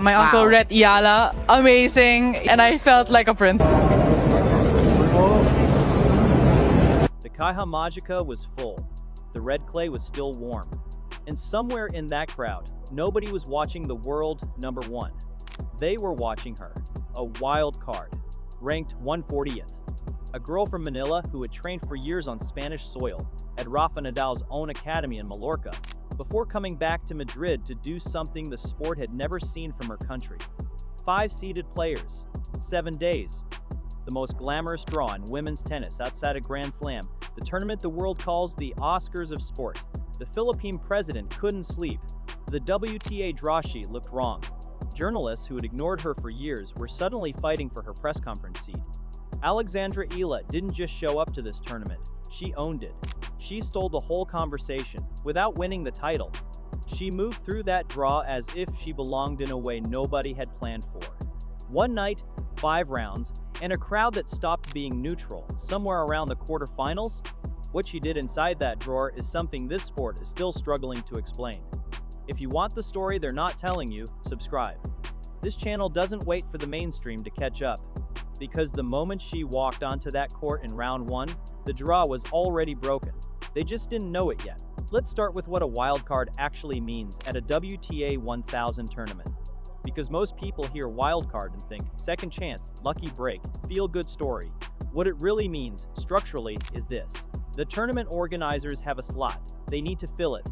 My uncle Ret Eala, amazing, and I felt like a prince. The Caja Magica was full. The red clay was still warm. And somewhere in that crowd, nobody was watching the world number one. They were watching her, a wild card, ranked 140th. A girl from Manila who had trained for years on Spanish soil at Rafa Nadal's own academy in Mallorca, before coming back to Madrid to do something the sport had never seen from her country. 5 seeded players, 7 days. The most glamorous draw in women's tennis outside a Grand Slam, the tournament the world calls the Oscars of sport. The Philippine president couldn't sleep. The WTA draw sheet looked wrong. Journalists who had ignored her for years were suddenly fighting for her press conference seat. Alexandra Eala didn't just show up to this tournament, she owned it. She stole the whole conversation, without winning the title. She moved through that draw as if she belonged in a way nobody had planned for. One night, 5 rounds, and a crowd that stopped being neutral, somewhere around the quarterfinals. What she did inside that drawer is something this sport is still struggling to explain. If you want the story they're not telling you, subscribe. This channel doesn't wait for the mainstream to catch up. Because the moment she walked onto that court in round 1, the draw was already broken. They just didn't know it yet. Let's start with what a wildcard actually means at a WTA 1000 tournament. Because most people hear wildcard and think second chance, lucky break, feel-good story. What it really means, structurally, is this. The tournament organizers have a slot. They need to fill it.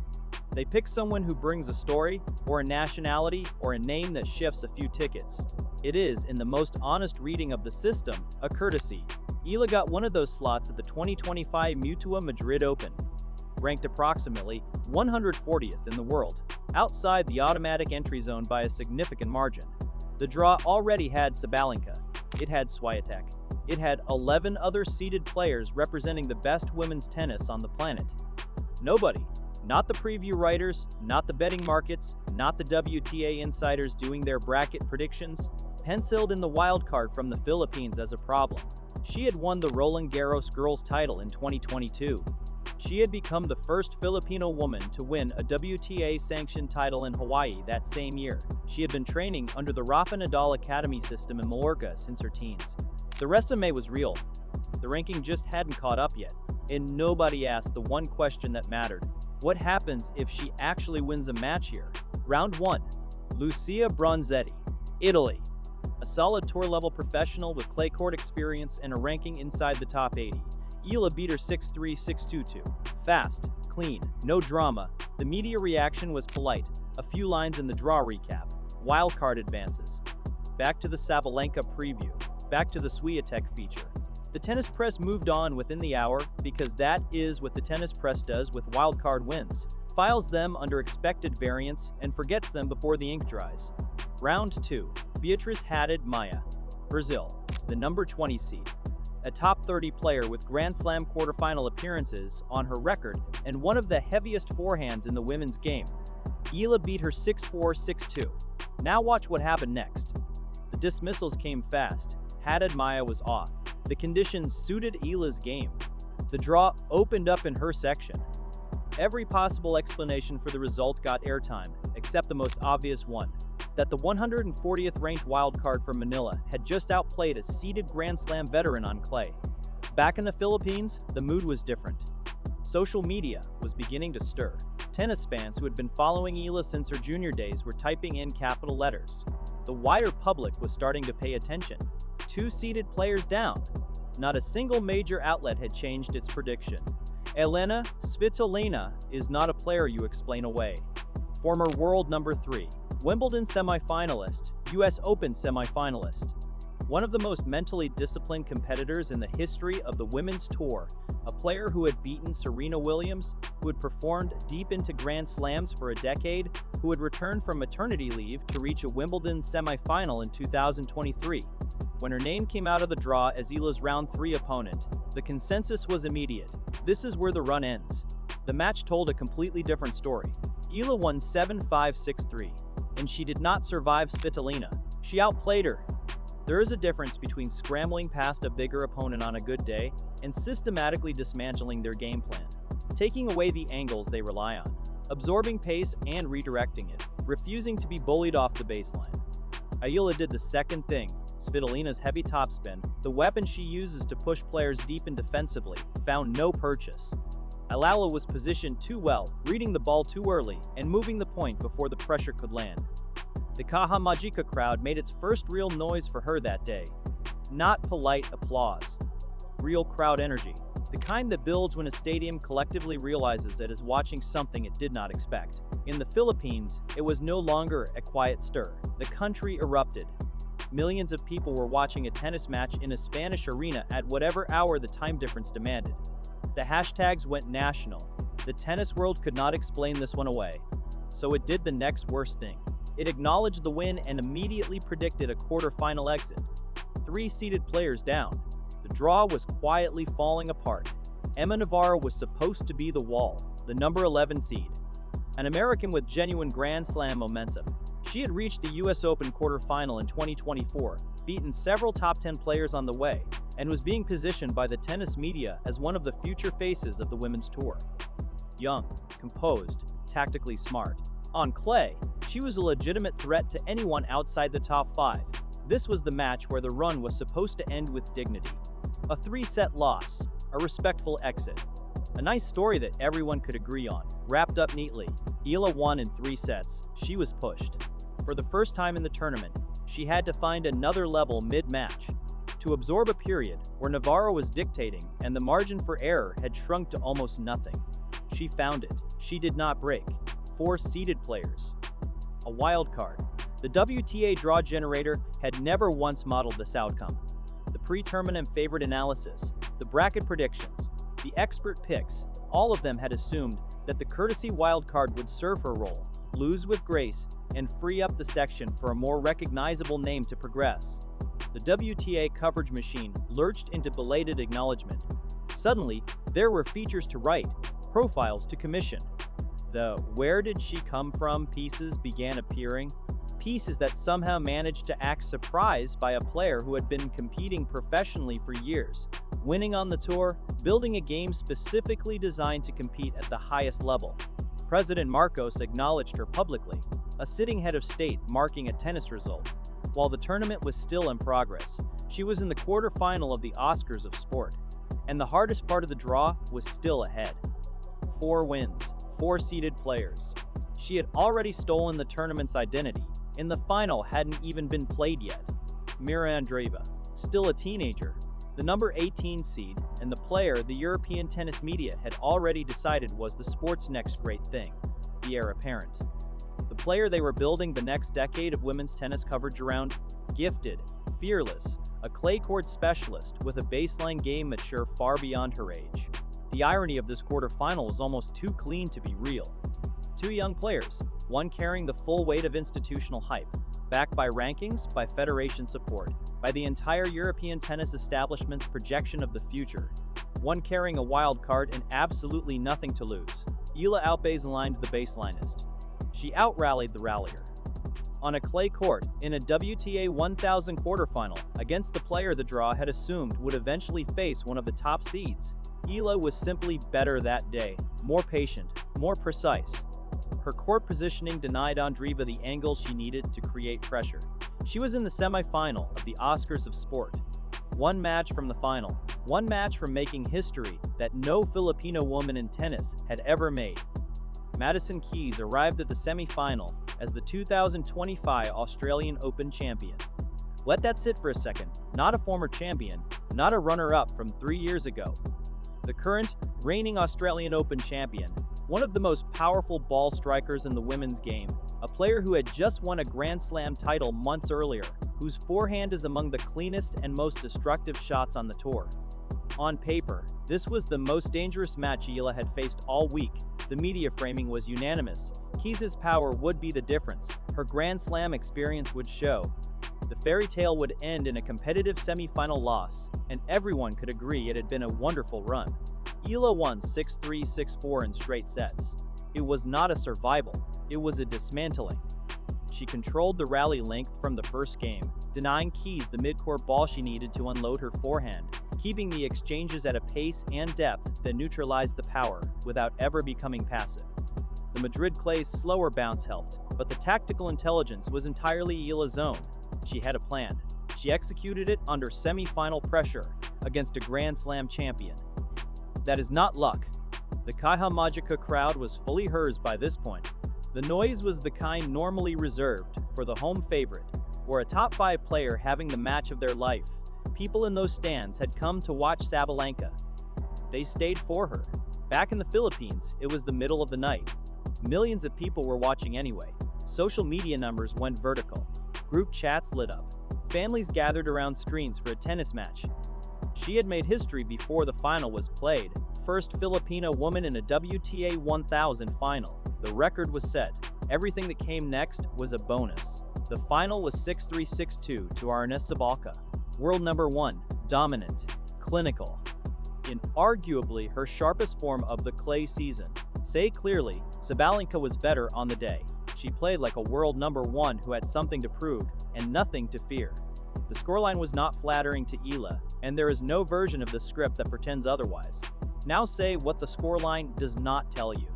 They pick someone who brings a story, or a nationality, or a name that shifts a few tickets. It is, in the most honest reading of the system, a courtesy. Eala got one of those slots at the 2025 Mutua Madrid Open. Ranked approximately 140th in the world, outside the automatic entry zone by a significant margin. The draw already had Sabalenka. It had Swiatek. It had 11 other seeded players representing the best women's tennis on the planet. Nobody, not the preview writers, not the betting markets, not the WTA insiders doing their bracket predictions, penciled in the wildcard from the Philippines as a problem. She had won the Roland Garros girls title in 2022. She had become the first Filipino woman to win a WTA-sanctioned title in Hawaii that same year. She had been training under the Rafa Nadal Academy system in Mallorca since her teens. The resume was real. The ranking just hadn't caught up yet, and nobody asked the one question that mattered. What happens if she actually wins a match here? Round 1. Lucia Bronzetti, Italy. A solid tour-level professional with clay court experience and a ranking inside the top 80. Eala beat her 6-3, 6-2-2. Fast, clean, no drama. The media reaction was polite. A few lines in the draw recap. Wildcard advances. Back to the Sabalenka preview. Back to the Swiatek feature. The tennis press moved on within the hour because that is what the tennis press does with wildcard wins. Files them under expected variance and forgets them before the ink dries. Round 2. Beatriz Haddad Maia, Brazil, the number 20 seed. A top 30 player with Grand Slam quarterfinal appearances on her record and one of the heaviest forehands in the women's game. Eala beat her 6-4, 6-2. Now watch what happened next. The dismissals came fast. Haddad Maia was off. The conditions suited Eala's game. The draw opened up in her section. Every possible explanation for the result got airtime, except the most obvious one. That the 140th ranked wildcard from Manila had just outplayed a seeded Grand Slam veteran on clay. Back in the Philippines, the mood was different. Social media was beginning to stir. Tennis fans who had been following Eala since her junior days were typing in capital letters. The wider public was starting to pay attention. 2 seeded players down. Not a single major outlet had changed its prediction. Elena Svitolina is not a player you explain away. Former world number 3. Wimbledon semifinalist, US Open semifinalist. One of the most mentally disciplined competitors in the history of the women's tour, a player who had beaten Serena Williams, who had performed deep into Grand Slams for a decade, who had returned from maternity leave to reach a Wimbledon semifinal in 2023. When her name came out of the draw as Eala's round 3 opponent, the consensus was immediate. This is where the run ends. The match told a completely different story. Eala won 7-5, 6-3. And she did not survive Svitolina. She outplayed her. There is a difference between scrambling past a bigger opponent on a good day and systematically dismantling their game plan, taking away the angles they rely on, absorbing pace and redirecting it, refusing to be bullied off the baseline. Eala did the second thing. Svitolina's heavy topspin, the weapon she uses to push players deep and defensively, found no purchase. Eala was positioned too well, reading the ball too early, and moving the point before the pressure could land. The Caja Magica crowd made its first real noise for her that day. Not polite applause. Real crowd energy. The kind that builds when a stadium collectively realizes that it is watching something it did not expect. In the Philippines, it was no longer a quiet stir. The country erupted. Millions of people were watching a tennis match in a Spanish arena at whatever hour the time difference demanded. The hashtags went national. The tennis world could not explain this one away. So it did the next worst thing. It acknowledged the win and immediately predicted a quarterfinal exit. 3 seeded players down. The draw was quietly falling apart. Emma Navarro was supposed to be the wall, the number 11 seed. An American with genuine Grand Slam momentum. She had reached the US Open quarterfinal in 2024, beaten several top 10 players on the way, and was being positioned by the tennis media as one of the future faces of the women's tour. Young, composed, tactically smart. On clay, she was a legitimate threat to anyone outside the top 5. This was the match where the run was supposed to end with dignity. A 3-set loss, a respectful exit. A nice story that everyone could agree on, wrapped up neatly. Eala won in 3 sets. She was pushed. For the first time in the tournament, she had to find another level mid-match. To absorb a period where Navarro was dictating and the margin for error had shrunk to almost nothing. She found it. She did not break. 4 seeded players. A wild card. The WTA draw generator had never once modeled this outcome. The pre-tournament favorite analysis, the bracket predictions, the expert picks, all of them had assumed that the courtesy wildcard would serve her role, lose with grace, and free up the section for a more recognizable name to progress. The WTA coverage machine lurched into belated acknowledgement. Suddenly, there were features to write, profiles to commission. The "where did she come from" pieces began appearing. Pieces that somehow managed to act surprised by a player who had been competing professionally for years, winning on the tour, building a game specifically designed to compete at the highest level. President Marcos acknowledged her publicly, a sitting head of state marking a tennis result. While the tournament was still in progress, she was in the quarterfinal of the Oscars of sport, and the hardest part of the draw was still ahead. 4 wins, 4 seeded players. She had already stolen the tournament's identity, and the final hadn't even been played yet. Mira Andreeva, still a teenager, the number 18 seed, and the player the European tennis media had already decided was the sport's next great thing, the heir apparent. The player they were building the next decade of women's tennis coverage around, gifted, fearless, a clay court specialist with a baseline game mature far beyond her age. The irony of this quarterfinal was almost too clean to be real. 2 young players, one carrying the full weight of institutional hype, backed by rankings, by federation support, by the entire European tennis establishment's projection of the future. One carrying a wild card and absolutely nothing to lose. Eala out-baselined the baselinist. She out-rallied the rallier. On a clay court, in a WTA 1000 quarterfinal, against the player the draw had assumed would eventually face one of the top seeds, Eala was simply better that day, more patient, more precise. Her court positioning denied Andreeva the angle she needed to create pressure. She was in the semifinal of the Oscars of sport. 1 match from the final, 1 match from making history that no Filipino woman in tennis had ever made. Madison Keys arrived at the semifinal as the 2025 Australian Open champion. Let that sit for a second. Not a former champion, not a runner-up from 3 years ago. The current, reigning Australian Open champion, one of the most powerful ball strikers in the women's game, a player who had just won a Grand Slam title months earlier, whose forehand is among the cleanest and most destructive shots on the tour. On paper, this was the most dangerous match Eala had faced all week. The media framing was unanimous. Keys' power would be the difference. Her Grand Slam experience would show. The fairy tale would end in a competitive semi-final loss, and everyone could agree it had been a wonderful run. Eala won 6-3, 6-4 in straight sets. It was not a survival, it was a dismantling. She controlled the rally length from the first game, denying Keys the mid-court ball she needed to unload her forehand, keeping the exchanges at a pace and depth that neutralized the power without ever becoming passive. The Madrid clay's slower bounce helped, but the tactical intelligence was entirely Eala's own. she had a plan. She executed it under semi-final pressure against a Grand Slam champion. That is not luck. The Caja Magica crowd was fully hers by this point. The noise was the kind normally reserved for the home favorite, or a top 5 player having the match of their life. People in those stands had come to watch Sabalenka. They stayed for her. Back in the Philippines, it was the middle of the night. Millions of people were watching anyway. Social media numbers went vertical. Group chats lit up. Families gathered around screens for a tennis match. She had made history before the final was played. First Filipino woman in a WTA 1000 final. The record was set. Everything that came next was a bonus. The final was 6-3, 6-2 to Arnes Sabalka. World number 1, dominant, clinical. In arguably her sharpest form of the clay season. Say clearly, Sabalenka was better on the day. She played like a world number 1 who had something to prove and nothing to fear. The scoreline was not flattering to Eala, and there is no version of the script that pretends otherwise. Now say what the scoreline does not tell you.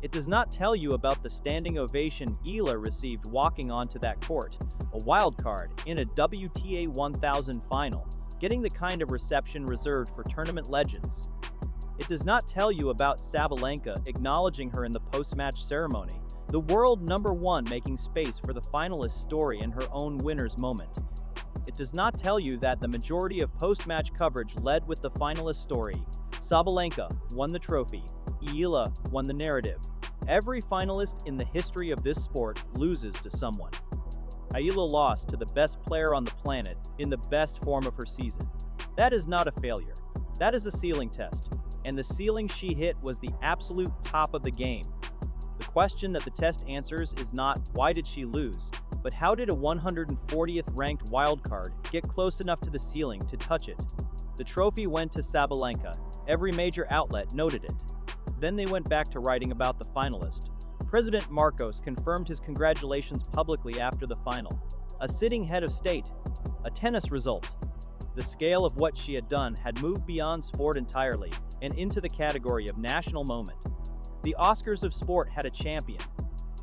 It does not tell you about the standing ovation Eala received walking onto that court, a wild card in a WTA 1000 final, getting the kind of reception reserved for tournament legends. It does not tell you about Sabalenka acknowledging her in the post-match ceremony, the world number 1 making space for the finalist story in her own winner's moment. It does not tell you that the majority of post-match coverage led with the finalist story. Sabalenka won the trophy. Eala won the narrative. Every finalist in the history of this sport loses to someone. Eala lost to the best player on the planet in the best form of her season. That is not a failure. That is a ceiling test. And the ceiling she hit was the absolute top of the game. The question that the test answers is not why did she lose, but how did a 140th ranked wildcard get close enough to the ceiling to touch it? The trophy went to Sabalenka. Every major outlet noted it. Then they went back to writing about the finalist. President Marcos confirmed his congratulations publicly after the final. A sitting head of state. A tennis result. The scale of what she had done had moved beyond sport entirely and into the category of national moment. The Oscars of sport had a champion,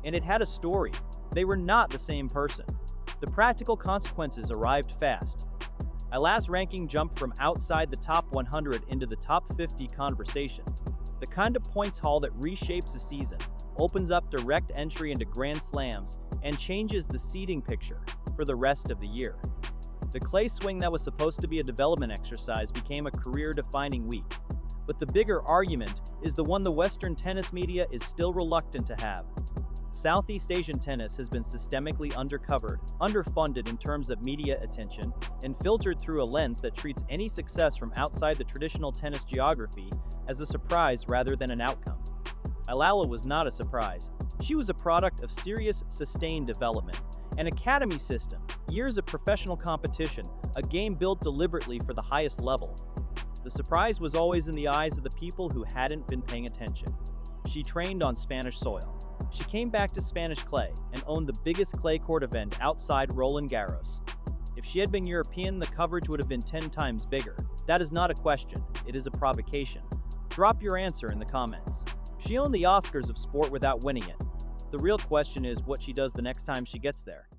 and it had a story. They were not the same person. The practical consequences arrived fast. Eala's ranking jumped from outside the top 100 into the top 50 conversation. The kind of points haul that reshapes a season, opens up direct entry into Grand Slams, and changes the seeding picture for the rest of the year. The clay swing that was supposed to be a development exercise became a career-defining week. But the bigger argument is the one the Western tennis media is still reluctant to have. Southeast Asian tennis has been systemically undercovered, underfunded in terms of media attention, and filtered through a lens that treats any success from outside the traditional tennis geography as a surprise rather than an outcome. Eala was not a surprise. She was a product of serious, sustained development, an academy system, years of professional competition, a game built deliberately for the highest level. The surprise was always in the eyes of the people who hadn't been paying attention. She trained on Spanish soil. She came back to Spanish clay and owned the biggest clay court event outside Roland Garros. If she had been European, the coverage would have been 10 times bigger. That is not a question, it is a provocation. Drop your answer in the comments. She owned the Oscars of sport without winning it. The real question is what she does the next time she gets there.